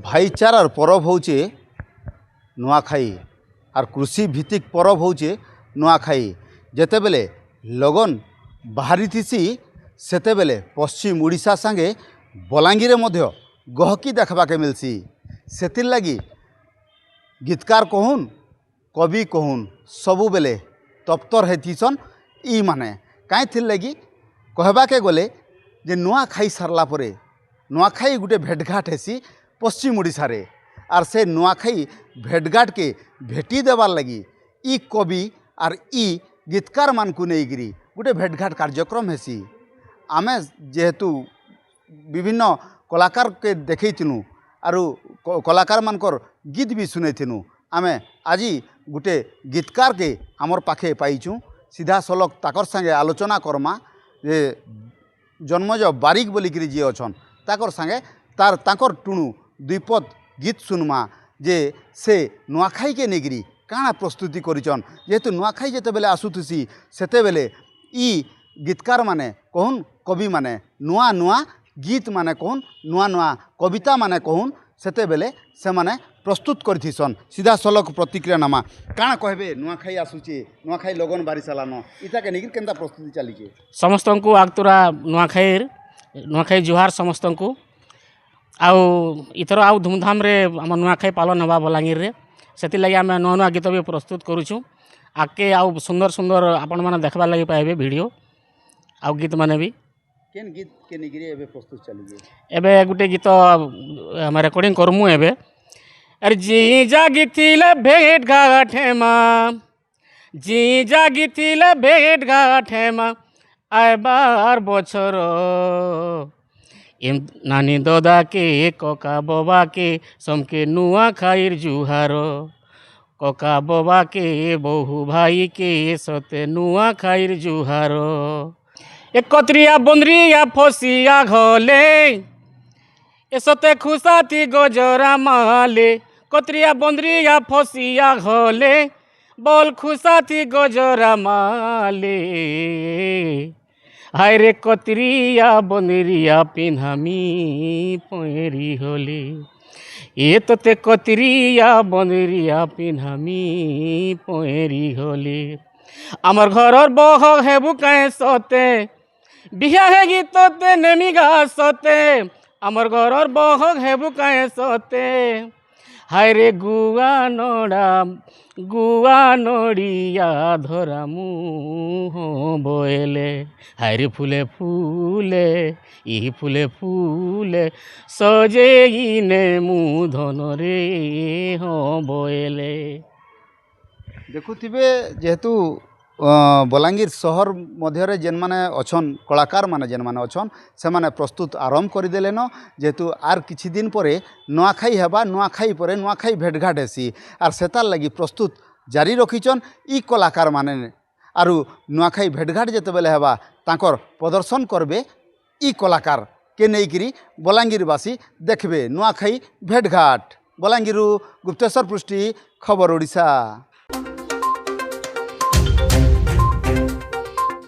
भाईचारार परब होचे नुआखाई और कृषि भित्तिक परब होचे नुआखाई। जेते बेले लगन बाहरी थीसी सेते बेले पश्चिम ओडिशा संगे बलांगीर मध्य गहकी देखबाके मिलसी। सेतिर लगी गीतकार कहून कवि कहून सबु बेले तप्तर हेतीसन ई माने कहीं लगी कहबाके गले जे नुआखाई सारला परे नुआखाई गोटे भेटघाट हेसी पश्चिम ओडिशा रे आर से नुआखाई भेटघाट के भेटी देवार लगी ई कवि आर ई गीतकार मान को नेइगिरी गोटे भेटघाट कार्यक्रम हेसी। आमे जेहेतु विभिन्न कलाकार के देखैथिनु आरु कलाकार मानकर गीत भी सुनैथिनु। आमे आजी गोटे गीतकार के आमर पाखे पाइछुं सीधा सलख ताकर संगे आलोचना करमा जे जन्मज बारिक बोलिकी जी अछन ताकर संगे तार ताकर टुणु द्विपद गीत सुनमा जे से नुआखाई के नेगिरी काଣା प्रस्तुति करिछन। जेहेतु नुआखाई जेते बेले आसुथुसी सेते बेले ई गीतकार माने कहून कवि माने नुआ नुआ गीत माने कहून नुआ नुआ कविता माने कहून सेते बेले से माने प्रस्तुत करथिसन। सीधा सलख प्रतिक्रिया नामा काଣା कहबे नुआखाई आसुची नुआखाई लगन बारी सालान इता के नेगिर केनता प्रस्तुति चलीचे। समस्त को आगतुरा नुआखाई जुहार समस्त को आउ इथर आउ धूमधाम रे आम नुआखाई पालन हवा बलांगीर रे सेति लगी आम नुआ नुआ गीत भी प्रस्तुत करूँ। आगे आउ सुंदर सुंदर आपण मैंने देखबार लगी पाइबे वीडियो आउ गीत माने भी केन गीत के निगिरी एबे प्रस्तुत चली एबे गुटे गीत हम रेकर्डिंग करमु एबे अरे जी जागिथिले भेट घाटे मा जी जागिथिले भेट घाटे मा आइबार बछर एम नानी दादा के कका बाबा के समके नुआखाईर जुहार कका बाबा के बहु भाई के सते नुआखाईर जुहार एकत्रिया बंद्रिया फसिया घले एसते खुशाती गजरा माले कत्रिया बंद्रिया फसिया घले बोल खुशाती गजरा माले हाय रे कत्रिया बंद्रिया पिन्हामी पैरी होले ए तोते कत्रिया बंद्रिया पिन्हामी पैरी होले आमर घरर बह हेबु काए सते बिहा है गीतते नेमिगा सते आमर घरर बह हेबु काए सते हाय रे गुआ नड़िया धरा मुँह बोएले हाय रे फूले फूले ई फूले फूले सजे इने मुँह धन रे हाँ बोएले। देखुथिबे जेहेतु बलांगीर सहर मध्य जेन माने अछन कलाकार माने जेन माने अछन से माने प्रस्तुत आरंभ कर देलेन। जेहेतु आर किछि दिन परे नुआखाई हेबा नुआखाई परे नुआखाई भेटघाट हेसी आर सेतार लगी प्रस्तुत जारी रखिछन ई कलाकार माने आरु नुआखाई भेटघाट जेते बेले हेबा तांकर प्रदर्शन करबे ई कलाकार के नेइकिरी बलांगीरवासी देखबे नुआखाई भेटघाट। बलांगीरु गुप्तेश्वर पृष्टि खबर ओडिशा।